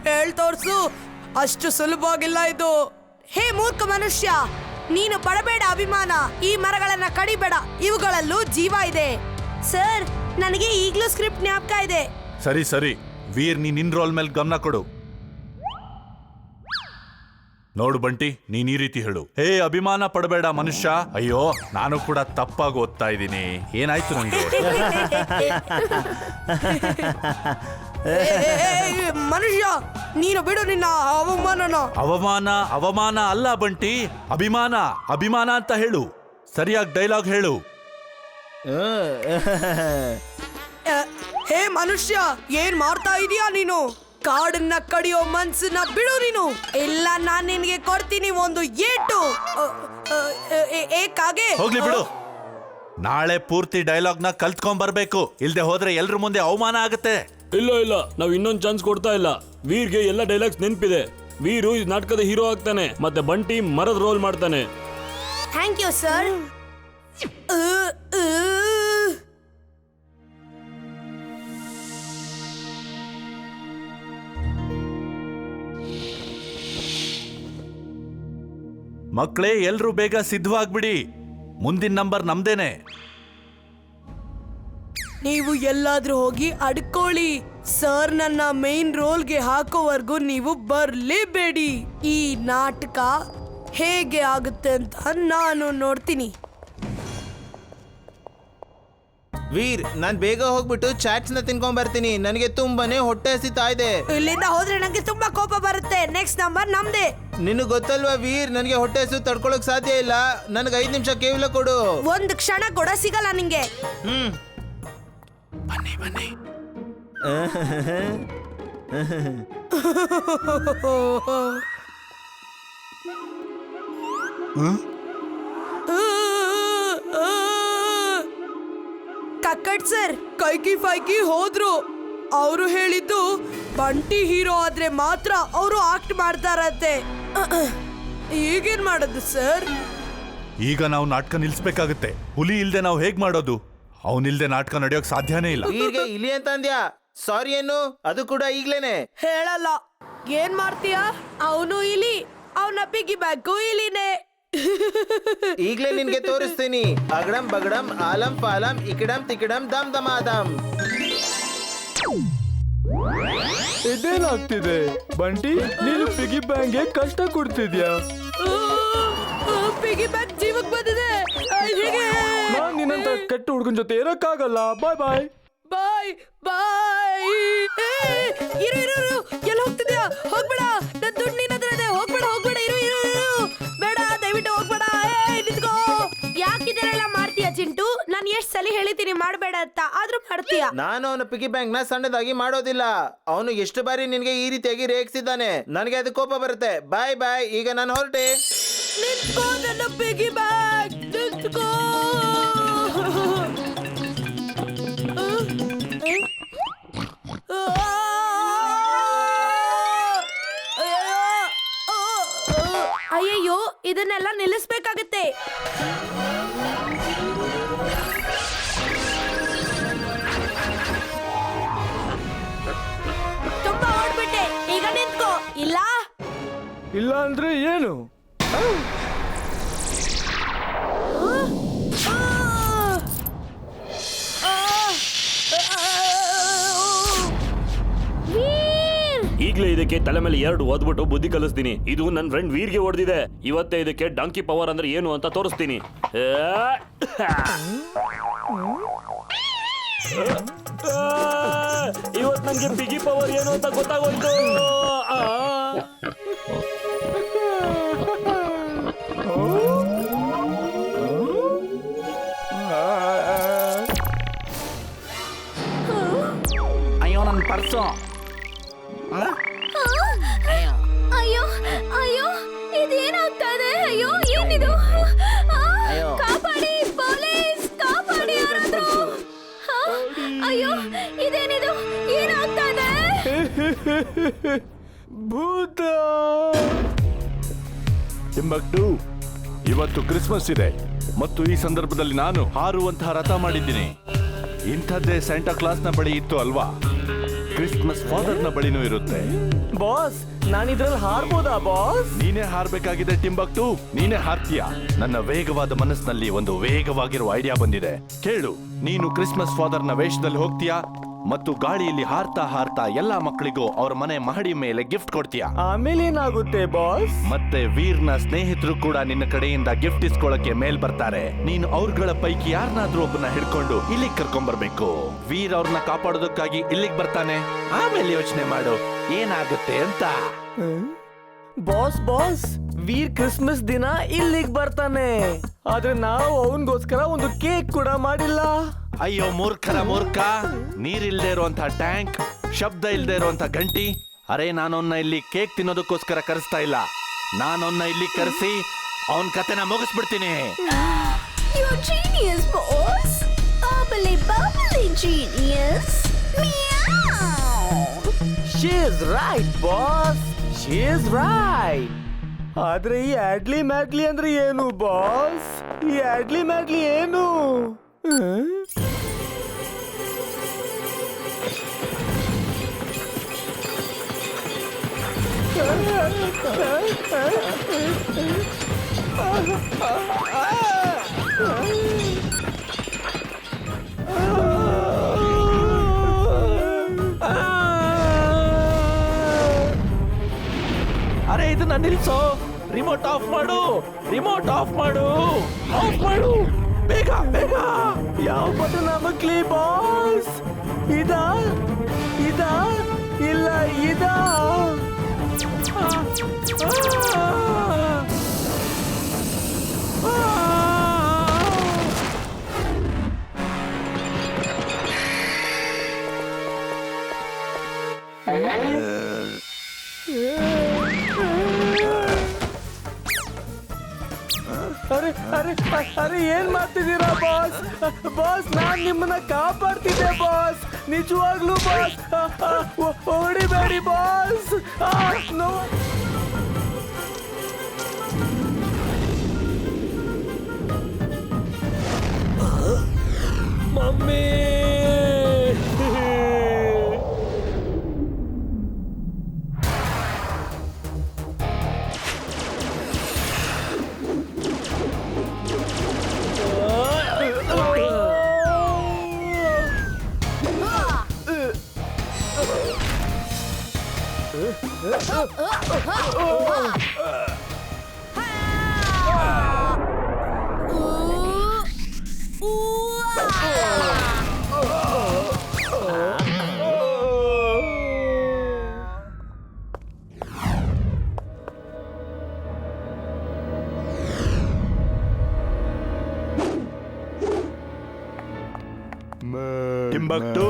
ಹೇಳ್ ತೋರ್ಸು. ಅಷ್ಟು ಸುಲಭವಾಗಿಲ್ಲ ಇದು. ಹೇ ಮೂರ್ಖ ಮನುಷ್ಯ, ನೀನು ಪಡಬೇಡ ಅಭಿಮಾನ. ಈ ಮರಗಳನ್ನ ಕಡಿಬೇಡ, ಇವುಗಳಲ್ಲೂ ಜೀವ ಇದೆ. ಸರ್, ನನಗೆ ಈಗ್ಲೂ ಸ್ಕ್ರಿಪ್ಟ್ ಜ್ಞಾಪಕ ಇದೆ. ಸರಿ ಸರಿ ವೀರ್, ನೀನ್ ನಿನ್ ರೋಲ್ ಮೇಲೆ ಗಮನ ಕೊಡು. ನೋಡು ಬಂಟಿ, ನೀನ್ ಈ ರೀತಿ ಹೇಳು, ಹೇ ಅಭಿಮಾನ ಪಡಬೇಡ ಮನುಷ್ಯ. ಅಯ್ಯೋ, ನಾನು ಕೂಡ ತಪ್ಪಾಗಿ ಓದ್ತಾ ಇದ್ದೀನಿ. ಏನಾಯ್ತು ನಂಗೆ? ಮನುಷ್ಯ, ನೀನು ಬಿಡು ನಿನ್ನ ಅವಮಾನನ. ಅವಮಾನ ಅಲ್ಲ ಬಂಟಿ, ಅಭಿಮಾನ. ಅಭಿಮಾನ ಅಂತ ಹೇಳು. ಸರಿಯಾಗಿ ಡೈಲಾಗ್ ಹೇಳು. ಹೇ ಮನುಷ್ಯ, ಏನ್ ಮಾಡ್ತಾ ಇದೀಯಾ ನೀನು? ಕಾಡನ್ನ ಕಡಿಯೋ ಮನ್ಸನ್ನ ಬಿಡು ನೀನು, ಇಲ್ಲ ನಾನ್ ನಿನ್ಗೆ ಕೊಡ್ತೀನಿ ಒಂದು ಏಟು. ಏಕಾಗೆ ಹೋಗ್ಲಿ ಬಿಡು. ನಾಳೆ ಪೂರ್ತಿ ಡೈಲಾಗ್ ನ ಕಲ್ತ್ಕೊಂಡ್ ಬರ್ಬೇಕು, ಇಲ್ದೆ ಹೋದ್ರೆ ಎಲ್ರ ಮುಂದೆ ಅವಮಾನ ಆಗುತ್ತೆ. ಇಲ್ಲ, ನಾವ್ ಇನ್ನೊಂದ್ ಚಾನ್ಸ್ ಕೊಡ್ತಾ ಇಲ್ಲ. ವೀರ್ಗೆ ಎಲ್ಲ ಡೈಲಾಗ್ಸ್ ನೆನ್ಪಿದೆ. ವೀರು ಈ ನಾಟಕದ ಹೀರೋ ಆಗ್ತಾನೆ, ಮತ್ತೆ ಬಂಟಿ ಮರದ ರೋಲ್ ಮಾಡ್ತಾನೆ. Thank you sir. ಮಕ್ಕಳೇ, ಎಲ್ರೂ ಬೇಗ ಸಿದ್ಧವಾಗ್ಬಿಡಿ. ಮುಂದಿನ ನಂಬರ್ ನಮ್ದೇನೆ. ನೀವು ಎಲ್ಲಾದ್ರೂ ಹೋಗಿ ಅಡ್ಕೊಳ್ಳಿ. ಸರ್ ನನ್ನ ಮೇನ್ ರೋಲ್ಗೆ ಹಾಕೋವರೆಗೂ ನೀವು ಬರ್ಲೇಬೇಡಿ. ಈ ನಾಟಕ ಹೇಗೆ ಆಗುತ್ತೆ ಅಂತ ನಾನು ನೋಡ್ತೀನಿ. ವೀರ್, ನಾನ್ ಬೇಗ ಹೋಗ್ಬಿಟ್ಟು ಚಾಟ್ಸ್ ನ ತಿನ್ಕೊಂಡ್ ಬರ್ತೀನಿ. ನನಗೆ ತುಂಬಾನೇ ಹೊಟ್ಟೆ ಹಸಿತಾ ಇದೆ. ಇಲ್ಲಿಂದ ಹೋದ್ರೆ ನಂಗೆ ತುಂಬಾ ಕೋಪ ಬರುತ್ತೆ. ನೆಕ್ಸ್ಟ್ ನಂಬರ್ ನಮ್ದೇ. ನಿನಗೆ ಗೊತ್ತಲ್ವಾ ವೀರ್, ನನಗೆ ಹೊಟ್ಟೆ ಹಸು ತಡ್ಕೊಳಕ್ ಸಾಧ್ಯ ಇಲ್ಲ. ನನಗೆ 5 ನಿಮಿಷ ಕೇವಲ ಕೊಡು. ಒಂದು ಕ್ಷಣ ಕೂಡ ಸಿಗಲ್ಲ ನಿಂಗೆ. ಬನ್ನಿ ಕಕ್ಕಡ್ ಸರ್ ಕೈಕಿ ಫೈಕಿ ಹೋದ್ರು. ಅವರು ಹೇಳಿದ್ದು ಬಂಟಿ ಹೀರೋ ಆದ್ರೆ ಮಾತ್ರ ಅವರು ಆಕ್ಟ್ ಮಾಡ್ತಾರಂತೆ. ಈಗೇನ್ ಮಾಡೋದು ಸರ್? ಈಗ ನಾವು ನಾಟಕ ನಿಲ್ಸ್ಬೇಕಾಗುತ್ತೆ. ಹುಲಿ ಇಲ್ದೆ ನಾವು ಹೇಗ್ ಮಾಡೋದು? ಅವನಿಲ್ದೆ ನಾಟಕ ನಡೆಯೋಕ್ ಸಾಧ್ಯನೇ ಇಲ್ಲ. ವೀರ್ಗೆ ಇಲಿ ಅಂತ ಅಂದ್ಯಾ? ಸಾರಿ ಏನು, ಅದು ಕೂಡ ಈಗ್ಲೇನೆ ಹೇಳಲ್ಲ. ಏನ್ ಮಾಡ್ತೀಯ? ಅವನು ಇಲಿ, ಅವನ ಪಿಗಿ ಬ್ಯಾಂಕು ಇಲಿನೇ. ಈಗ್ಲೇ ನಿನ್ಗೆ ತೋರಿಸ್ತೀನಿ. ಅಗಡಂ ಬಗಡಂ ಆಲಂ ಪಾಲಂ ಇಕಡಂ ತಿಕಡಂ ದಮ್ ದಮಾದಂ. ಇದೇನಾಗ್ತಿದೆ ಬಂಟಿ? ನೀನು ಪಿಗಿ ಬ್ಯಾಂಕ್ಗೆ ಕಷ್ಟ ಕೊಡ್ತಿದ್ಯಾ? ಪಿಗಿ ಬ್ಯಾಂಕ್ ಜೀವಕ್ ಬಂದಿದೆ. ನಾನ್ ನಿನ್ನಂತ ಕೆಟ್ಟ ಹುಡುಗನ್ ಜೊತೆ ಇರಕ್ಕಾಗಲ್ಲ. ಬಾಯ್ ಬಾಯ್ ಬಾಯ್ ಬಾಯ್. ಇರು ಎಲ್ಲಿ ಹೋಗ್ತಿದ್ಯಾ? ಹೋಗ್ಬೇಡ, ನನ್ ದುಡ್ಡು ನಿನ್ನ ಹತ್ರ ಇದೆ. ಹೋಗ್ಬೇಡ. ಇರು ಬೇಡ, ದಯವಿಟ್ಟು ಹೋಗ್ಬೇಡ. ನಿಂತ್ಕೋ. ಯಾಕಿದೆಲ್ಲ ಮಾಡ್ತೀಯ ಚಿಂಟು? ನಾನು ಎಷ್ಟ್ ಸಲ ಹೇಳಿತೀನಿ ಮಾಡ್ಬೇಡ ಅಂತ, ಆದ್ರೂ ಮಾಡ್ತೀಯ. ನಾನು ಅವನ ಪಿಗಿ ಬ್ಯಾಂಕ್ ನ ಸಣ್ಣದಾಗಿ ಮಾಡೋದಿಲ್ಲ. ಅವನು ಎಷ್ಟು ಬಾರಿ ನಿನ್ಗೆ ಈ ರೀತಿಯಾಗಿ ರೇಗಿಸಿದ್ದಾನೆ. ನನಗೆ ಅದು ಕೋಪ ಬರುತ್ತೆ. ಬಾಯ್ ಬಾಯ್, ಈಗ ನಾನು ಹೊರಟೆ. ನಿಂತ್ಕೋ ನನ್ನ ಪಿಗಿ ಬ್ಯಾಂಕ್, ನಿಂತ್ಕೋ. ಅಯ್ಯಯ್ಯೋ, ಇದನ್ನೆಲ್ಲ ನಿಲ್ಲಿಸ್ಬೇಕಾಗತ್ತೆ. ತುಂಬಾ ಓಡ್ಬಿಟ್ಟೆ, ಈಗ ನಿಂತ್ಕೋ. ಇಲ್ಲ ಅಂದ್ರೆ ಏನು? ಈಗ್ಲೇ ಇದಕ್ಕೆ ತಲೆ ಮೇಲೆ 2 ಓದ್ಬಿಟ್ಟು ಬುದ್ಧಿ ಕಲಿಸ್ತೀನಿ. ಇದು ನನ್ನ ಫ್ರೆಂಡ್ ವೀರ್ಗೆ ಹೊಡೆದಿದೆ. ಇವತ್ತೇ ಇದಕ್ಕೆ ಡಾಂಕಿ ಪವರ್ ಅಂದ್ರೆ ಏನು ಅಂತ ತೋರಿಸ್ತೀನಿ. ಇವತ್ತು ನನಗೆ ಬಿಗಿ ಪವರ್ ಏನು ಅಂತ ಗೊತ್ತಾಗೋಯ್ತು. ಅಯ್ಯೋ, ನನ್ನ ಪರ್ಸು. ಅಯ್ಯೋ ಅಯ್ಯೋ, ಇದೇನಾಗ್ತಾ ಇದೆ? ಅಯ್ಯೋ, ಏನಿದು? ಕಾಪಾಡಿ, ಪೊಲೀಸ್ ಕಾಪಾಡಿ ಯಾರಾದ್ರೂ. ಅಯ್ಯೋ, ಇದೇನಿದು? ಏನಾಗ್ತಾ ಇದೆ? ಭೂತ. ತಿಮ್ಮಕ್ಟು, ಇವತ್ತು ಕ್ರಿಸ್ಮಸ್ ಇದೆ ಮತ್ತು ಈ ಸಂದರ್ಭದಲ್ಲಿ ನಾನು ಹಾರುವಂತಹ ರಥ ಮಾಡಿದ್ದೀನಿ. ಇಂಥದ್ದೇ ಸ್ಯಾಂಟಾ ಕ್ಲಾಸ್ನ ಬಳಿ ಇತ್ತು ಅಲ್ವಾ? ಕ್ರಿಸ್ಮಸ್ ಫಾದರ್ ನ ಬಳಿನೂ ಇರುತ್ತೆ. ಬಾಸ್ ನಾನು ಇದ್ರಲ್ಲಿ ಹಾರ್ಬೋದಾ ಬಾಸ್? ನೀನೇ ಹಾರ್ಬೇಕಾಗಿದೆ ಟಿಂಬಕ್ಟು, ನೀನೇ ಹಾರ್ತೀಯ. ನನ್ನ ವೇಗವಾದ ಮನಸ್ಸಿನಲ್ಲಿ ಒಂದು ವೇಗವಾಗಿರುವ ಐಡಿಯಾ ಬಂದಿದೆ, ಕೇಳು. ನೀನು ಕ್ರಿಸ್ಮಸ್ ಫಾದರ್ ನ ವೇಷದಲ್ಲಿ ಹೋಗ್ತೀಯಾ ಮತ್ತು ಗಾಳಿಯಲ್ಲಿ ಹಾರ್ತಾ ಹಾರ್ತಾ ಎಲ್ಲಾ ಮಕ್ಕಳಿಗೂ ಅವ್ರ ಮನೆ ಮಹಡಿ ಮೇಲೆ ಗಿಫ್ಟ್ ಕೊಡ್ತೀಯಾ. ಆಮೇಲೆ ಏನಾಗುತ್ತೆ ಬಾಸ್? ಮತ್ತೆ ವೀರ್ನ ಸ್ನೇಹಿತರು ಕೂಡ ನಿನ್ನ ಕಡೆಯಿಂದ ಗಿಫ್ಟ್ ಇಸ್ಕೊಳ್ಳಕ್ಕೆ ಮೇಲ್ ಬರ್ತಾರೆ. ನೀನು ಅವ್ರಗಳ ಪೈಕಿ ಯಾರನ್ನಾದ್ರೂ ಒಬ್ಬನ ಹಿಡ್ಕೊಂಡು ಇಲ್ಲಿಗೆ ಕರ್ಕೊಂಡ್ಬರ್ಬೇಕು. ವೀರ್ ಅವ್ರನ್ನ ಕಾಪಾಡೋದಕ್ಕಾಗಿ ಇಲ್ಲಿಗೆ ಬರ್ತಾನೆ. ಆಮೇಲೆ ಯೋಚನೆ ಮಾಡು ಏನಾಗುತ್ತೆ ಅಂತ. ಬಾಸ್ ಬಾಸ್ ವೀರ್ ಕ್ರಿಸ್ಮಸ್ ದಿನ ಇಲ್ಲಿಗೆ ಬರ್ತಾನೆ, ಆದ್ರೆ ನಾವು ಅವನಿಗೋಸ್ಕರ ಒಂದು ಕೇಕ್ ಕೂಡ ಮಾಡಿಲ್ಲ. ಅಯ್ಯೋ ಮೂರ್ಖರ ಮೂರ್ಖ, ನೀರಿಲ್ದೇ ಇರುವಂತ ಟ್ಯಾಂಕ್, ಶಬ್ದ ಇಲ್ದೇ ಇರುವಂತ ಗಂಟಿ. ಅರೆ ನಾನೊನ್ನ ಇಲ್ಲಿ ಕೇಕ್ ತಿನ್ನೋದಕ್ಕೋಸ್ಕರ ಕರೆಸ್ತಾ ಇಲ್ಲ, ನಾನೊನ್ನ ಇಲ್ಲಿ ಕರೆಸಿ ಅವನ್ ಕತೆನ ಮುಗಿಸ್ಬಿಡ್ತೀನಿ. You're genius, boss. Bubbly, bubbly genius. Meow. She is right, boss. She is right. ಆದ್ರೆ ಈ ಆಡ್ಲಿ ಮ್ಯಾಡ್ಲಿ ಅಂದ್ರೆ ಏನು ಬಾಸ್? ಈ ಆಡ್ಲಿ ಮ್ಯಾಡ್ಲಿ ಏನು? ಅರೆ ಇದನ್ನ ನಿಲ್ಸೋ, ರಿಮೋಟ್ ಆಫ್ ಮಾಡು, ರಿಮೋಟ್ ಆಫ್ ಮಾಡು, ಆಫ್ ಮಾಡು ಬೇಗ ಬೇಗ. ಯಾವ ಬಟನ್ ನಮಗ್ಲಿ ಬಾಸ್? ಇದಾ ಇದಾ ಇಲ್ಲ ಇದಾ? ಅರೆ ಅರೆ ಅರೆ ಏನ್ ಮಾಡ್ತಿದ್ದೀರಾ ಬಾಸ್? ಬಾಸ್ ನಾನ್ ನಿಮ್ಮನ್ನ ಕಾಪಾಡ್ತಿದ್ದೆ ಬಾಸ್, ನಿಜವಾಗ್ಲೂ ಬಾಸ್. ಓಡಿಬೇಡಿ ಬಾಸ್. No mummy. ಟಿಂಬಕ್ಟು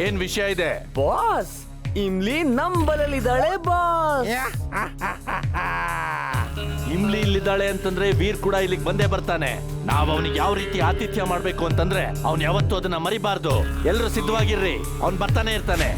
ಏನ್ ವಿಷಯ ಇದೆ ಬಾಸ್? ಇಮ್ಲಿ ನಂಬಲಲ್ಲಿದ್ದಾಳೆ ಬಾಸ್. ಇಮ್ಲಿ ಇಲ್ಲಿದ್ದಾಳೆ ಅಂತಂದ್ರೆ ವೀರ್ ಕೂಡ ಇಲ್ಲಿಗೆ ಬಂದೇ ಬರ್ತಾನೆ. ನಾವ್ ಅವನಿಗೆ ಯಾವ ರೀತಿ ಆತಿಥ್ಯ ಮಾಡ್ಬೇಕು ಅಂತಂದ್ರೆ ಅವ್ನ್ ಯಾವತ್ತೂ ಅದನ್ನ ಮರಿಬಾರ್ದು. ಎಲ್ರು ಸಿದ್ಧವಾಗಿರ್ರಿ, ಅವ್ನ್ ಬರ್ತಾನೆ ಇರ್ತಾನೆ.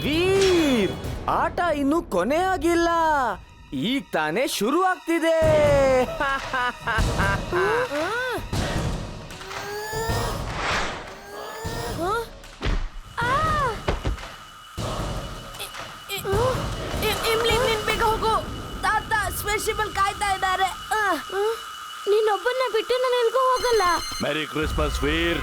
ವೀರ್, ಆಟ ಇನ್ನು ಕೊನೆ ಆಗಿಲ್ಲ, ಈಗ ತಾನೇ ಶುರು ಆಗ್ತಿದೆ. ಇಮ್ಲಿ ನೀನ್ ಬೇಗ ಹೋಗು, ತಾತ ಸ್ಪೇಸ್ಶಿಪ್ ಅಲ್ಲಿ ಕಾಯ್ತಾ ಇದ್ದಾರೆ. ನೀನೊಬ್ಬ ಒಬ್ಬನ್ನ ಬಿಟ್ಟು ನಾನು ಎಲ್ಗೂ ಹೋಗಲ್ಲ. ಮೆರಿ ಕ್ರಿಸ್ಮಸ್ ವೀರ್.